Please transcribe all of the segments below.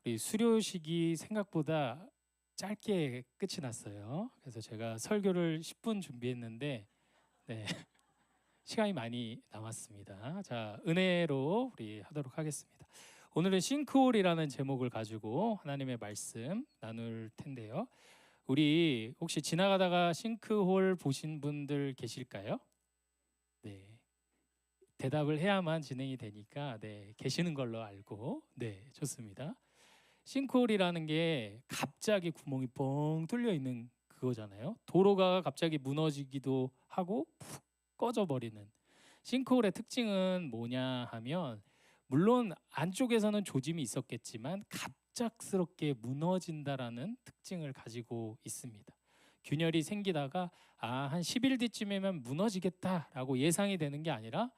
우리 수료식이 생각보다 짧게 끝이 났어요. 그래서 제가 설교를 10분 준비했는데 네, 시간이 많이 남았습니다. 자, 은혜로 우리 하도록 하겠습니다. 오늘은 싱크홀이라는 제목을 가지고 하나님의 말씀 나눌 텐데요. 우리 혹시 지나가다가 싱크홀 보신 분들 계실까요? 네. 대답을 해야만 진행이 되니까 네, 계시는 걸로 알고 네, 좋습니다. 싱크홀이라는 게 갑자기 구멍이 뻥 뚫려 있는 그거잖아요. 도로가 갑자기 무너지기도 하고 푹 꺼져 버리는. 싱크홀의 특징은 뭐냐 하면 물론 안쪽에서는 조짐이 있었겠지만 갑작스럽게 무너진다라는 특징을 가지고 있습니다. 균열이 생기다가 한 10일 뒤쯤이면 무너지겠다라고 예상이 되는 게 아니라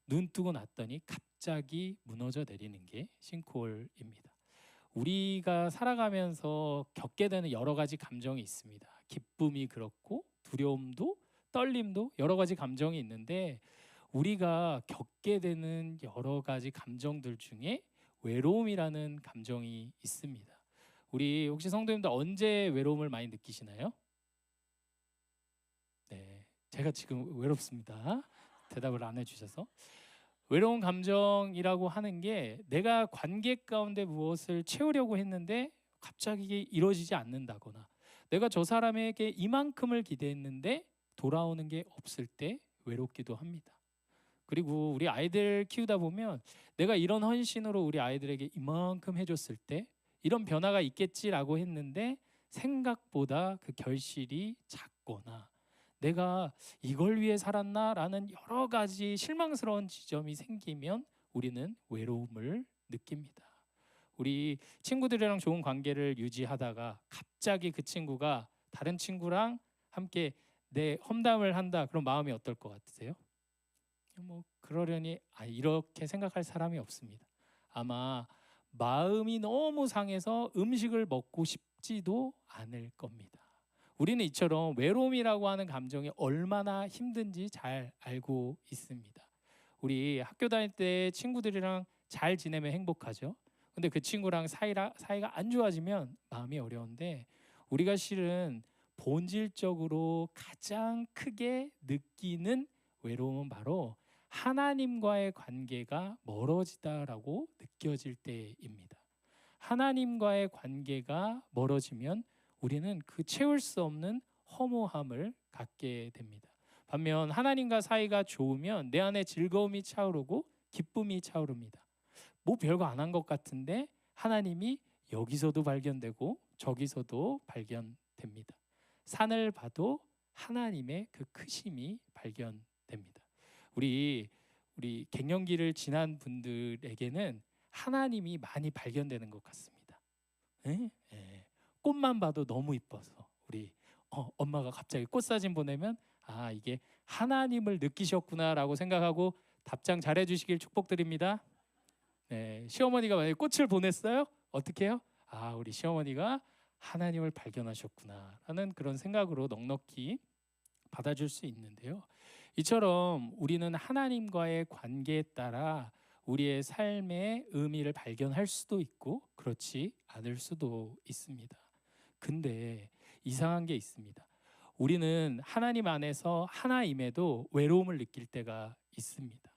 눈 뜨고 났더니 갑자기 무너져 내리는 게 싱크홀입니다. 우리가 살아가면서 겪게 되는 여러 가지 감정이 있습니다. 기쁨이 그렇고 두려움도 떨림도 여러 가지 감정이 있는데 우리가 겪게 되는 여러 가지 감정들 중에 외로움이라는 감정이 있습니다. 우리 혹시 성도님들 언제 외로움을 많이 느끼시나요? 네, 제가 지금 외롭습니다. 대답을 안 해주셔서. 외로운 감정이라고 하는 게 내가 관계 가운데 무엇을 채우려고 했는데 갑자기 이루어지지 않는다거나 내가 저 사람에게 이만큼을 기대했는데 돌아오는 게 없을 때 외롭기도 합니다. 그리고 우리 아이들 키우다 보면 내가 이런 헌신으로 우리 아이들에게 이만큼 해줬을 때 이런 변화가 있겠지라고 했는데 생각보다 그 결실이 작거나 내가 이걸 위해 살았나라는 여러 가지 실망스러운 지점이 생기면 우리는 외로움을 느낍니다. 우리 친구들이랑 좋은 관계를 유지하다가 갑자기 그 친구가 다른 친구랑 함께 내 험담을 한다. 그런 마음이 어떨 것 같으세요? 뭐 그러려니 이렇게 생각할 사람이 없습니다. 아마 마음이 너무 상해서 음식을 먹고 싶지도 않을 겁니다. 우리는 이처럼 외로움이라고 하는 감정이 얼마나 힘든지 잘 알고 있습니다. 우리 학교 다닐 때 친구들이랑 잘 지내면 행복하죠. 근데 그 친구랑 사이가 안 좋아지면 마음이 어려운데 우리가 실은 본질적으로 가장 크게 느끼는 외로움은 바로 하나님과의 관계가 멀어지다라고 느껴질 때입니다. 하나님과의 관계가 멀어지면 우리는 그 채울 수 없는 허무함을 갖게 됩니다. 반면 하나님과 사이가 좋으면 내 안에 즐거움이 차오르고 기쁨이 차오릅니다. 뭐 별거 안 한 것 같은데 하나님이 여기서도 발견되고 저기서도 발견됩니다. 산을 봐도 하나님의 그 크심이 발견됩니다. 우리 갱년기를 지난 분들에게는 하나님이 많이 발견되는 것 같습니다. 예? 예. 꽃만 봐도 너무 이뻐서 우리 엄마가 갑자기 꽃사진 보내면 이게 하나님을 느끼셨구나라고 생각하고 답장 잘해 주시길 축복드립니다. 네, 시어머니가 만약에 꽃을 보냈어요? 어떻게 해요? 우리 시어머니가 하나님을 발견하셨구나라는 그런 생각으로 넉넉히 받아줄 수 있는데요. 이처럼 우리는 하나님과의 관계에 따라 우리의 삶의 의미를 발견할 수도 있고 그렇지 않을 수도 있습니다. 근데 이상한 게 있습니다. 우리는 하나님 안에서 하나임에도 외로움을 느낄 때가 있습니다.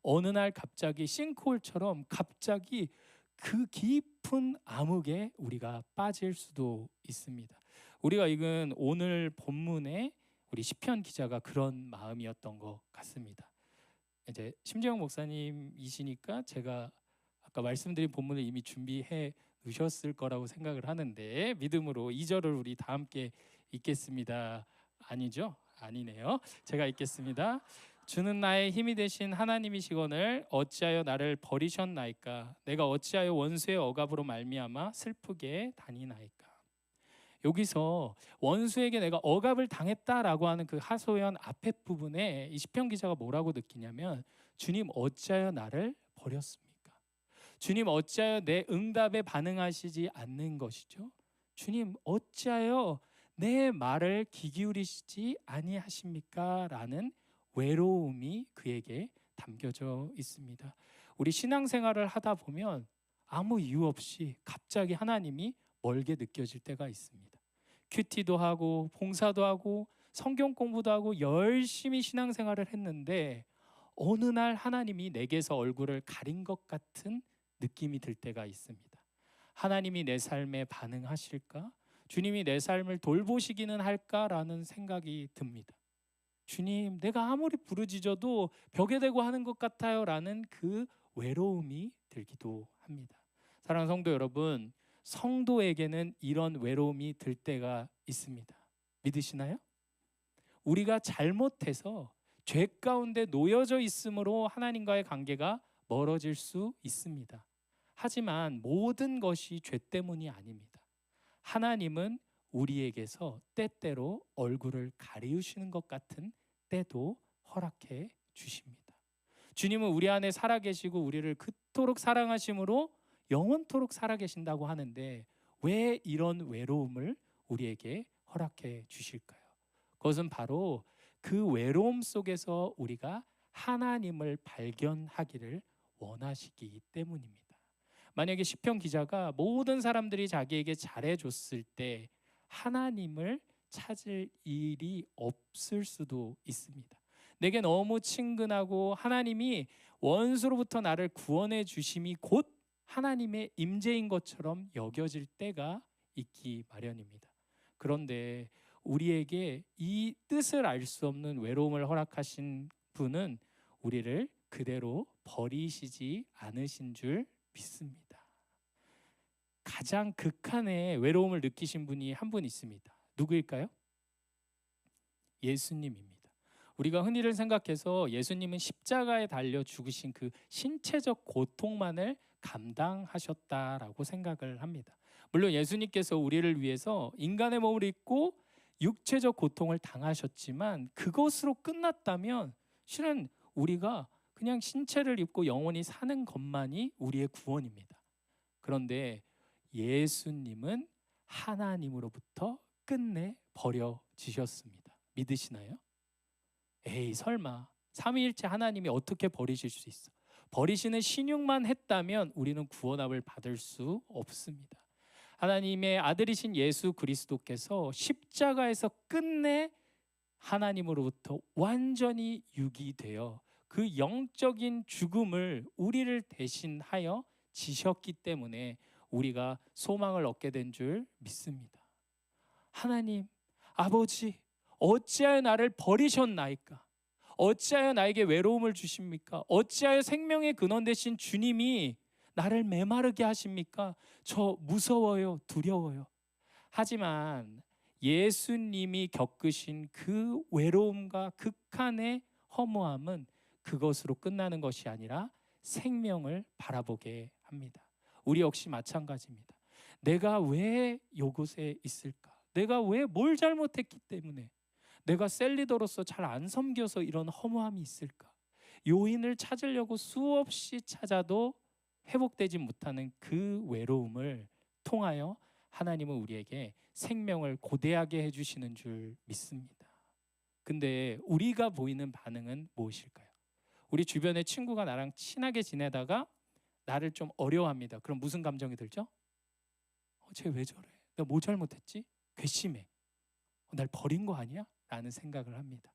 어느 날 갑자기 싱크홀처럼 갑자기 그 깊은 암흑에 우리가 빠질 수도 있습니다. 우리가 읽은 오늘 본문에 우리 시편 기자가 그런 마음이었던 것 같습니다. 이제 심재영 목사님이시니까 제가 아까 말씀드린 본문을 이미 준비해 놓으셨을 거라고 생각을 하는데 믿음으로 2절을 우리 다 함께 읽겠습니다. 아니죠? 아니네요. 제가 읽겠습니다. 주는 나의 힘이 되신 하나님이시거늘 어찌하여 나를 버리셨나이까? 내가 어찌하여 원수의 억압으로 말미암아 슬프게 다니나이까? 여기서 원수에게 내가 억압을 당했다라고 하는 그 하소연 앞에 부분에 이 시편 기자가 뭐라고 느끼냐면 주님 어찌하여 나를 버렸습니까? 주님 어찌하여 내 응답에 반응하시지 않는 것이죠? 주님 어찌하여 내 말을 귀 기울이시지 아니하십니까? 라는 외로움이 그에게 담겨져 있습니다. 우리 신앙생활을 하다 보면 아무 이유 없이 갑자기 하나님이 멀게 느껴질 때가 있습니다. 큐티도 하고 봉사도 하고 성경 공부도 하고 열심히 신앙생활을 했는데 어느 날 하나님이 내게서 얼굴을 가린 것 같은 느낌이 들 때가 있습니다. 하나님이 내 삶에 반응하실까? 주님이 내 삶을 돌보시기는 할까라는 생각이 듭니다. 주님, 내가 아무리 부르짖어도 벽에 대고 하는 것 같아요 라는 그 외로움이 들기도 합니다. 사랑하는 성도 여러분, 성도에게는 이런 외로움이 들 때가 있습니다. 믿으시나요? 우리가 잘못해서 죄 가운데 놓여져 있으므로 하나님과의 관계가 멀어질 수 있습니다. 하지만 모든 것이 죄 때문이 아닙니다. 하나님은 우리에게서 때때로 얼굴을 가리우시는 것 같은 때도 허락해 주십니다. 주님은 우리 안에 살아계시고 우리를 그토록 사랑하심으로 영원토록 살아계신다고 하는데 왜 이런 외로움을 우리에게 허락해 주실까요? 그것은 바로 그 외로움 속에서 우리가 하나님을 발견하기를 원하시기 때문입니다. 만약에 시편 기자가 모든 사람들이 자기에게 잘해줬을 때 하나님을 찾을 일이 없을 수도 있습니다. 내게 너무 친근하고 하나님이 원수로부터 나를 구원해 주심이 곧 하나님의 임재인 것처럼 여겨질 때가 있기 마련입니다. 그런데 우리에게 이 뜻을 알 수 없는 외로움을 허락하신 분은 우리를 그대로 버리시지 않으신 줄 믿습니다. 가장 극한의 외로움을 느끼신 분이 한 분 있습니다. 누구일까요? 예수님입니다. 우리가 흔히를 생각해서 예수님은 십자가에 달려 죽으신 그 신체적 고통만을 감당하셨다라고 생각을 합니다. 물론 예수님께서 우리를 위해서 인간의 몸을 입고 육체적 고통을 당하셨지만 그것으로 끝났다면 실은 우리가 그냥 신체를 입고 영원히 사는 것만이 우리의 구원입니다. 그런데 예수님은 하나님으로부터 끝내 버려지셨습니다. 믿으시나요? 에이 설마 삼위일체 하나님이 어떻게 버리실 수 있어? 버리시는 신용만 했다면 우리는 구원함을 받을 수 없습니다. 하나님의 아들이신 예수 그리스도께서 십자가에서 끝내 하나님으로부터 완전히 유기되어 그 영적인 죽음을 우리를 대신하여 지셨기 때문에 우리가 소망을 얻게 된 줄 믿습니다. 하나님, 아버지, 어찌하여 나를 버리셨나이까? 어찌하여 나에게 외로움을 주십니까? 어찌하여 생명의 근원 되신 주님이 나를 메마르게 하십니까? 저 무서워요, 두려워요. 하지만 예수님이 겪으신 그 외로움과 극한의 허무함은 그것으로 끝나는 것이 아니라 생명을 바라보게 합니다. 우리 역시 마찬가지입니다. 내가 왜 이곳에 있을까? 내가 왜 뭘 잘못했기 때문에 내가 셀리더로서 잘 안 섬겨서 이런 허무함이 있을까? 요인을 찾으려고 수없이 찾아도 회복되지 못하는 그 외로움을 통하여 하나님은 우리에게 생명을 고대하게 해주시는 줄 믿습니다. 근데 우리가 보이는 반응은 무엇일까요? 우리 주변에 친구가 나랑 친하게 지내다가 나를 좀 어려워합니다. 그럼 무슨 감정이 들죠? 쟤 왜 저래? 내가 뭐 잘못했지? 괘씸해. 날 버린 거 아니야? 라는 생각을 합니다.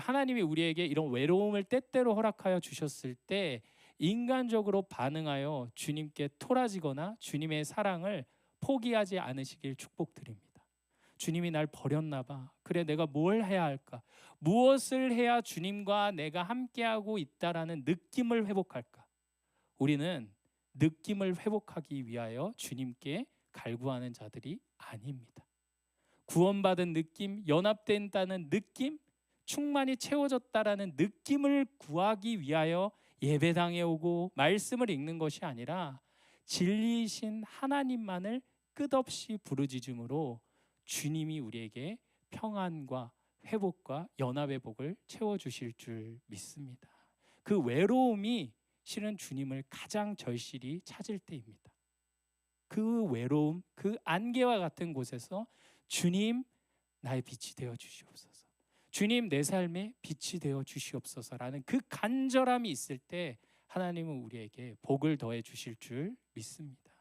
하나님이 우리에게 이런 외로움을 때때로 허락하여 주셨을 때 인간적으로 반응하여 주님께 토라지거나 주님의 사랑을 포기하지 않으시길 축복드립니다. 주님이 날 버렸나 봐. 그래, 내가 뭘 해야 할까? 무엇을 해야 주님과 내가 함께하고 있다라는 느낌을 회복할까? 우리는 느낌을 회복하기 위하여 주님께 갈구하는 자들이 아닙니다. 구원받은 느낌, 연합된다는 느낌, 충만히 채워졌다라는 느낌을 구하기 위하여 예배당에 오고 말씀을 읽는 것이 아니라 진리이신 하나님만을 끝없이 부르짖음으로 주님이 우리에게 평안과 회복과 연합의 복을 채워주실 줄 믿습니다. 그 외로움이 실은 주님을 가장 절실히 찾을 때입니다. 그 외로움, 그 안개와 같은 곳에서 주님, 나의 빛이 되어 주시옵소서. 주님, 내 삶의 빛이 되어 주시옵소서라는 그 간절함이 있을 때 하나님은 우리에게 복을 더해 주실 줄 믿습니다.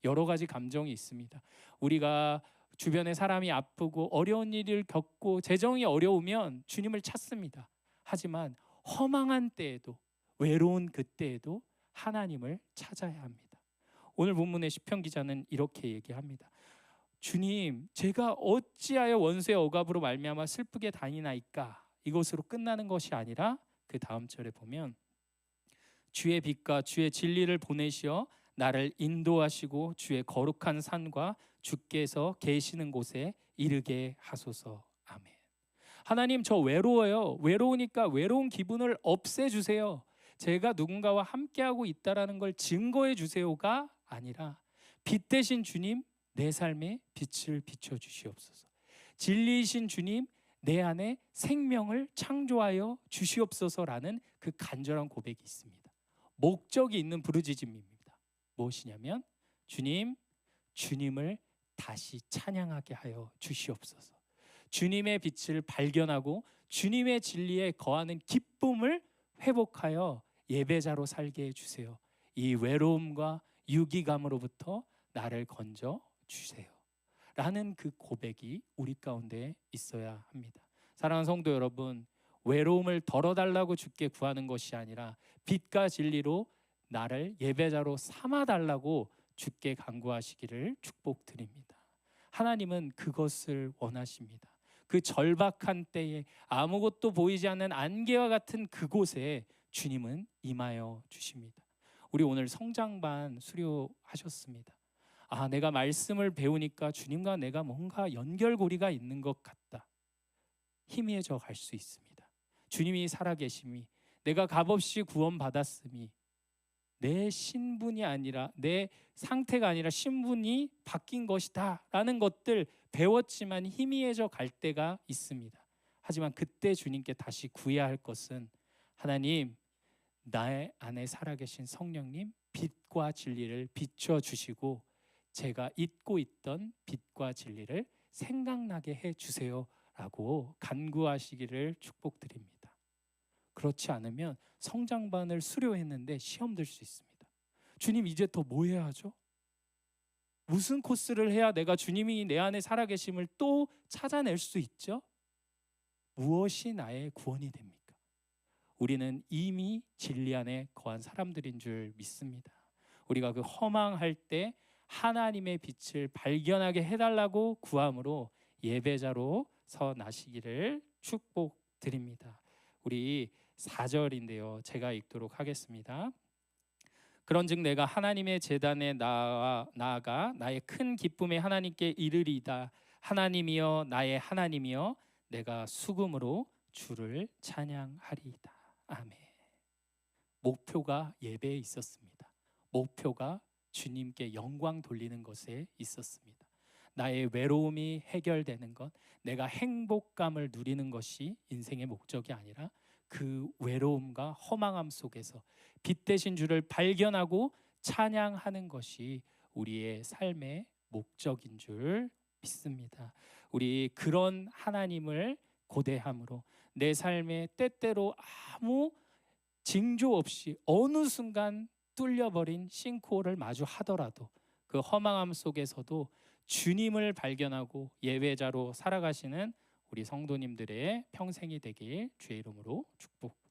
여러 가지 감정이 있습니다. 우리가 주변에 사람이 아프고 어려운 일을 겪고 재정이 어려우면 주님을 찾습니다. 하지만 허망한 때에도, 외로운 그때에도 하나님을 찾아야 합니다. 오늘 본문의 시편 기자는 이렇게 얘기합니다. 주님, 제가 어찌하여 원수의 억압으로 말미암아 슬프게 다니나이까? 이것으로 끝나는 것이 아니라 그 다음 절에 보면 주의 빛과 주의 진리를 보내시어 나를 인도하시고 주의 거룩한 산과 주께서 계시는 곳에 이르게 하소서. 아멘. 하나님, 저 외로워요. 외로우니까 외로운 기분을 없애주세요. 제가 누군가와 함께하고 있다라는 걸 증거해 주세요가 아니라 빛 대신 주님, 내 삶에 빛을 비춰주시옵소서. 진리이신 주님, 내 안에 생명을 창조하여 주시옵소서라는 그 간절한 고백이 있습니다. 목적이 있는 부르짖음입니다. 무엇이냐면 주님, 주님을 다시 찬양하게 하여 주시옵소서. 주님의 빛을 발견하고 주님의 진리에 거하는 기쁨을 회복하여 예배자로 살게 해주세요. 이 외로움과 유기감으로부터 나를 건져 주세요 라는 그 고백이 우리 가운데 있어야 합니다. 사랑하는 성도 여러분, 외로움을 덜어달라고 주께 구하는 것이 아니라 빛과 진리로 나를 예배자로 삼아달라고 주께 간구하시기를 축복드립니다. 하나님은 그것을 원하십니다. 그 절박한 때에 아무것도 보이지 않는 안개와 같은 그곳에 주님은 임하여 주십니다. 우리 오늘 성장반 수료하셨습니다. 내가 말씀을 배우니까 주님과 내가 뭔가 연결고리가 있는 것 같다. 희미해져 갈 수 있습니다. 주님이 살아계심이, 내가 값없이 구원받았음이, 내 신분이 아니라, 내 상태가 아니라 신분이 바뀐 것이다 라는 것들 배웠지만 희미해져 갈 때가 있습니다. 하지만 그때 주님께 다시 구해야 할 것은 하나님, 나의 안에 살아계신 성령님, 빛과 진리를 비춰주시고 제가 잊고 있던 빛과 진리를 생각나게 해주세요 라고 간구하시기를 축복드립니다. 그렇지 않으면 성장반을 수료했는데 시험 들 수 있습니다. 주님, 이제 더 뭐 해야 하죠? 무슨 코스를 해야 내가 주님이 내 안에 살아계심을 또 찾아낼 수 있죠? 무엇이 나의 구원이 됩니까? 우리는 이미 진리 안에 거한 사람들인 줄 믿습니다. 우리가 그 허망할 때 하나님의 빛을 발견하게 해달라고 구함으로 예배자로 서 나시기를 축복드립니다. 우리 4절인데요. 제가 읽도록 하겠습니다. 그런즉 내가 하나님의 제단에 나아가 나의 큰 기쁨에 하나님께 이르리이다. 하나님이여, 나의 하나님이여, 내가 수금으로 주를 찬양하리이다. 아멘. 목표가 예배에 있었습니다. 목표가 주님께 영광 돌리는 것에 있었습니다. 나의 외로움이 해결되는 것, 내가 행복감을 누리는 것이 인생의 목적이 아니라 그 외로움과 허망함 속에서 빛 대신 주를 발견하고 찬양하는 것이 우리의 삶의 목적인 줄 믿습니다. 우리 그런 하나님을 고대함으로 내 삶에 때때로 아무 징조 없이 어느 순간 뚫려버린 싱크홀을 마주하더라도 그 허망함 속에서도 주님을 발견하고 예배자로 살아가시는 우리 성도님들의 평생이 되길 주의 이름으로 축복합니다.